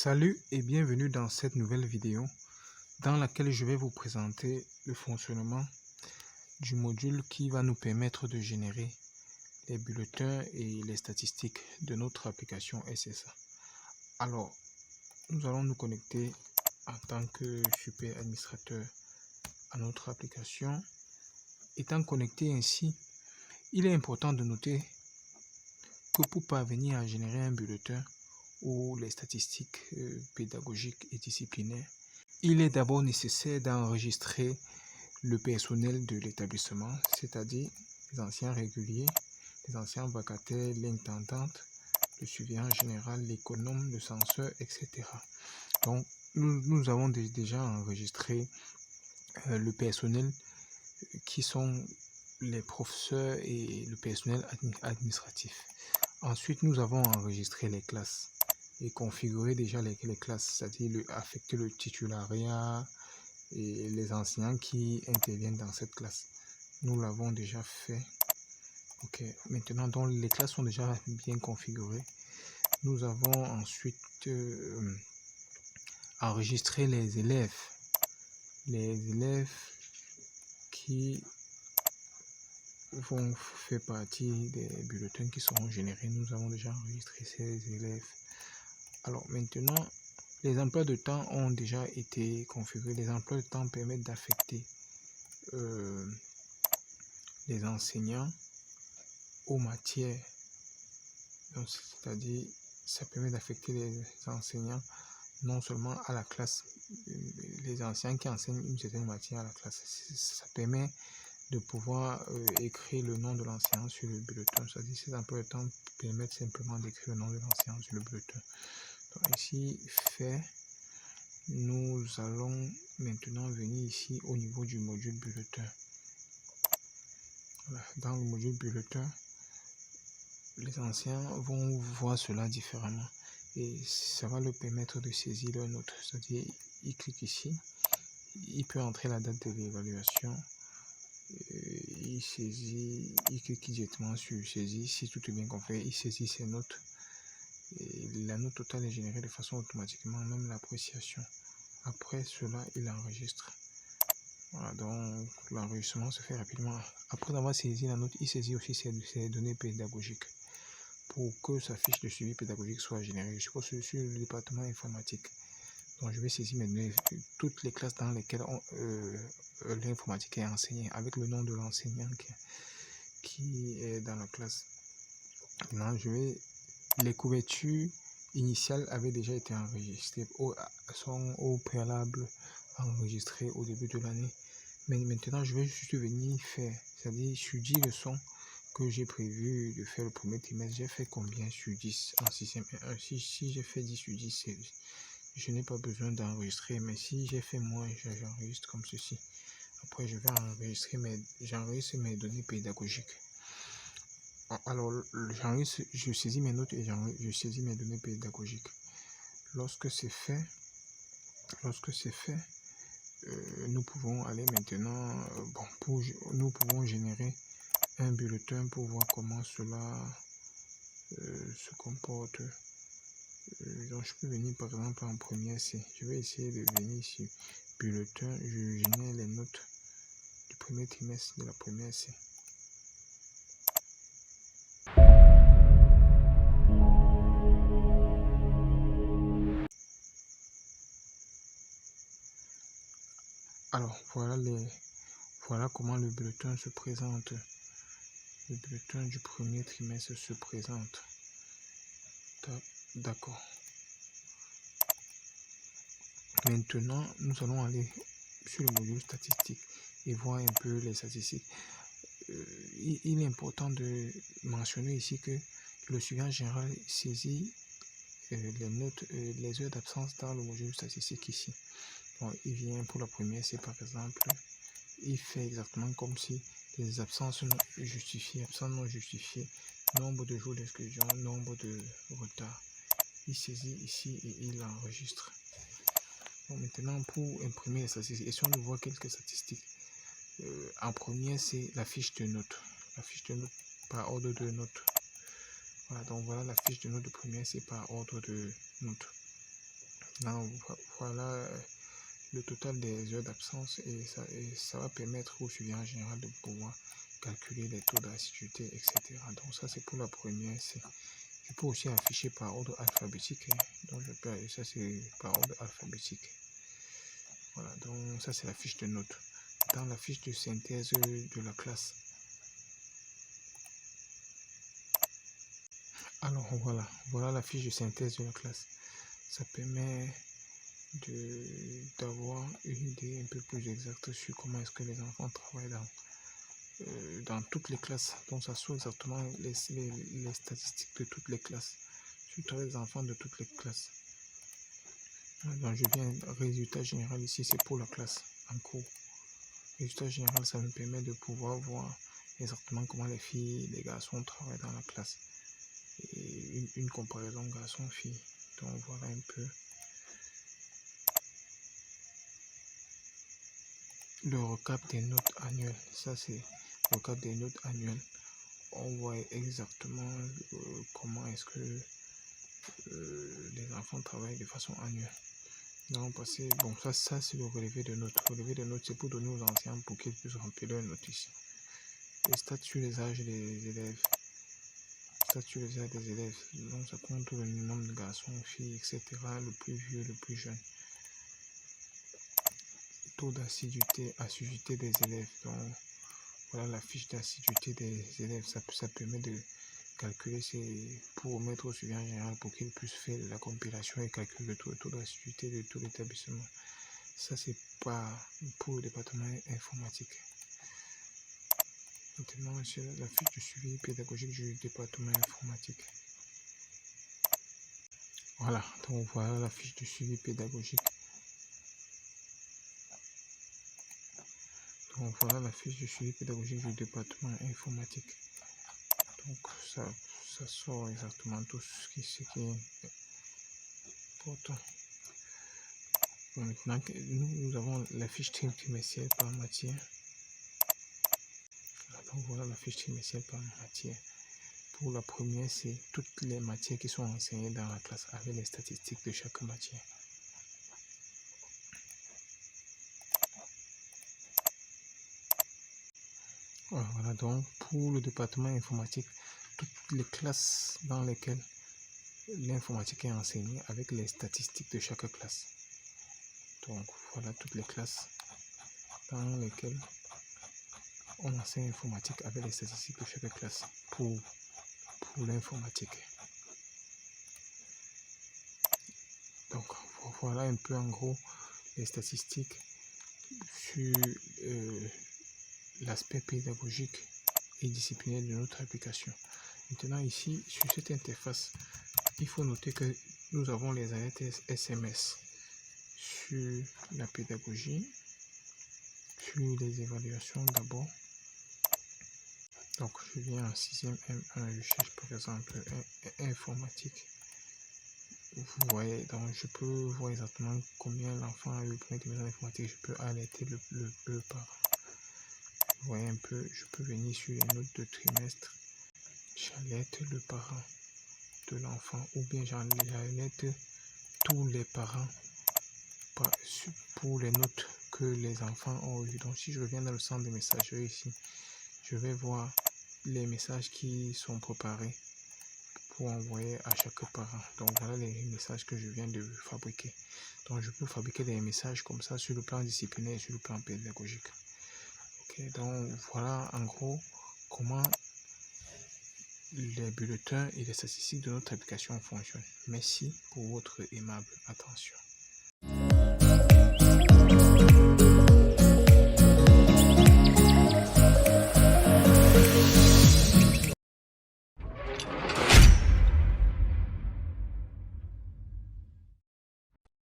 Salut et bienvenue dans cette nouvelle vidéo dans laquelle je vais vous présenter le fonctionnement du module qui va nous permettre de générer les bulletins et les statistiques de notre application SSA. Alors, nous allons nous connecter en tant que super administrateur à notre application. Étant connecté ainsi, il est important de noter que pour parvenir à générer un bulletin ou les statistiques pédagogiques et disciplinaires, il est d'abord nécessaire d'enregistrer le personnel de l'établissement, c'est-à-dire les anciens réguliers, les anciens vacataires, l'intendante, le surveillant général, l'économe, le censeur, etc. Donc, nous avons déjà enregistré le personnel qui sont les professeurs et le personnel administratif. Ensuite, nous avons enregistré les classes et configuré déjà les classes, c'est-à-dire affecter le titulariat et les enseignants qui interviennent dans cette classe. Nous l'avons déjà fait. Ok, maintenant, donc les classes sont déjà bien configurées. Nous avons ensuite enregistré les élèves qui vont faire partie des bulletins qui seront générés. Nous avons déjà enregistré ces élèves. Alors maintenant, les emplois de temps ont déjà été configurés. Les emplois de temps permettent d'affecter les enseignants aux matières. C'est-à-dire, ça permet d'affecter les enseignants non seulement à la classe, les enseignants qui enseignent une certaine matière à la classe. Ça permet de pouvoir écrire le nom de l'enseignant sur le bulletin. C'est-à-dire, ces emplois de temps permettent simplement d'écrire le nom de l'enseignant sur le bulletin. Donc ici, fait, nous allons maintenant venir ici au niveau du module bulletin. Voilà. Dans le module bulletin, les anciens vont voir cela différemment et ça va leur permettre de saisir leur note. C'est-à-dire, il clique ici, il peut entrer la date de l'évaluation, il saisit, il clique directement sur saisie. Si tout est bien configuré, il saisit ses notes. Et la note totale est générée de façon automatiquement, même l'appréciation. Après cela, il enregistre. Voilà, donc l'enregistrement se fait rapidement. Après avoir saisi la note, il saisit aussi ses données pédagogiques pour que sa fiche de suivi pédagogique soit générée. Je suppose sur le département informatique. Donc je vais saisir mes données, toutes les classes dans lesquelles l'informatique est enseignée, avec le nom de l'enseignant qui est dans la classe. Maintenant, les couvertures initiales avaient déjà été enregistrées, sont au préalable enregistrées au début de l'année. Mais maintenant, je vais juste venir faire, c'est-à-dire sur 10 leçons que j'ai prévu de faire le premier trimestre, j'ai fait combien sur 10 en 6e 1? Si j'ai fait 10 sur 10, je n'ai pas besoin d'enregistrer, mais si j'ai fait moins, j'enregistre comme ceci. Après, je vais j'enregistre mes données pédagogiques. Alors, je saisis mes notes et je saisis mes données pédagogiques. Lorsque c'est fait, nous pouvons aller maintenant, nous pouvons générer un bulletin pour voir comment cela se comporte. Donc je peux venir par exemple en première C. Je vais essayer de venir ici, bulletin, je génère les notes du premier trimestre de la première C. Alors voilà comment le bulletin se présente. Le bulletin du premier trimestre se présente. D'accord. Maintenant, nous allons aller sur le module statistique et voir un peu les statistiques. Il est important de mentionner ici que le surveillant général saisit les notes, les heures d'absence dans le module statistique ici. Donc, il vient pour la première, c'est par exemple, il fait exactement comme si les absences non justifiées, absences non justifiées, nombre de jours d'exclusion, nombre de retard. Il saisit ici et il enregistre. Donc maintenant, pour imprimer les statistiques, essayons de voir quelques statistiques. En premier, c'est la fiche de notes. La fiche de notes par ordre de notes. Voilà, donc voilà la fiche de notes de première, c'est par ordre de notes. Là, voilà le total des heures d'absence et ça va permettre au surveillant général de pouvoir calculer les taux d'assiduité, etc. Donc ça, c'est pour la première. Je peux aussi afficher par ordre alphabétique. Donc ça, c'est par ordre alphabétique. Voilà, donc ça, c'est la fiche de notes. Dans la fiche de synthèse de la classe. Alors voilà la fiche de synthèse de la classe. Ça permet d'avoir une idée un peu plus exacte sur comment est-ce que les enfants travaillent dans toutes les classes. Donc ça soit exactement les statistiques de toutes les classes, surtout les enfants de toutes les classes. Donc je viens, résultat général ici, c'est pour la classe en cours. Résultat général, ça me permet de pouvoir voir exactement comment les filles, les garçons travaillent dans la classe. Et une comparaison garçon-fille. Donc voilà un peu le recap des notes annuelles. Ça, c'est le recap des notes annuelles. On voit exactement comment est-ce que les enfants travaillent de façon annuelle. Donc, bon, ça c'est le relevé de notes. Le relevé de notes, c'est pour donner aux anciens pour qu'ils puissent remplir leurs notes ici. Les stats sur les âges des élèves. Stats sur les âges des élèves. Donc, ça compte le nombre de garçons, filles, etc. Le plus vieux, le plus jeune. Taux d'assiduité des élèves. Donc, voilà la fiche d'assiduité des élèves. Ça permet de calculer, pour mettre au surveillant général pour qu'il puisse faire la compilation et calculer le taux d'assiduité de tout l'établissement. Ça, c'est pas pour le département informatique. Maintenant, c'est la fiche de suivi pédagogique du département informatique. Voilà, donc voilà la fiche de suivi pédagogique. Donc voilà la fiche de suivi pédagogique du département informatique. Donc ça sort exactement tout ce qui est important. Bon, maintenant, nous avons la fiche trimestrielle par matière. Donc voilà la fiche trimestrielle par matière. Pour la première, c'est toutes les matières qui sont enseignées dans la classe avec les statistiques de chaque matière. Voilà, donc pour le département informatique, toutes les classes dans lesquelles l'informatique est enseignée avec les statistiques de chaque classe. Donc voilà toutes les classes dans lesquelles on enseigne l'informatique avec les statistiques de chaque classe pour l'informatique. Donc voilà un peu en gros les statistiques sur l'aspect pédagogique et disciplinaire de notre application. Maintenant ici, sur cette interface, il faut noter que nous avons les alertes SMS sur la pédagogie, sur les évaluations d'abord. Donc je viens en 6e M1, je cherche par exemple informatique. Vous voyez, donc je peux voir exactement combien l'enfant a eu le premier trimestre d'informatique, je peux alerter le parent. Vous voyez un peu, je peux venir sur les notes de trimestre, j'alerte le parent de l'enfant ou bien j'alerte tous les parents pour les notes que les enfants ont eues. Donc si je reviens dans le centre de messagerie ici, je vais voir les messages qui sont préparés pour envoyer à chaque parent. Donc voilà les messages que je viens de fabriquer. Donc je peux fabriquer des messages comme ça sur le plan disciplinaire et sur le plan pédagogique. Ok, donc voilà en gros comment les bulletins et les statistiques de notre application fonctionnent. Merci pour votre aimable attention.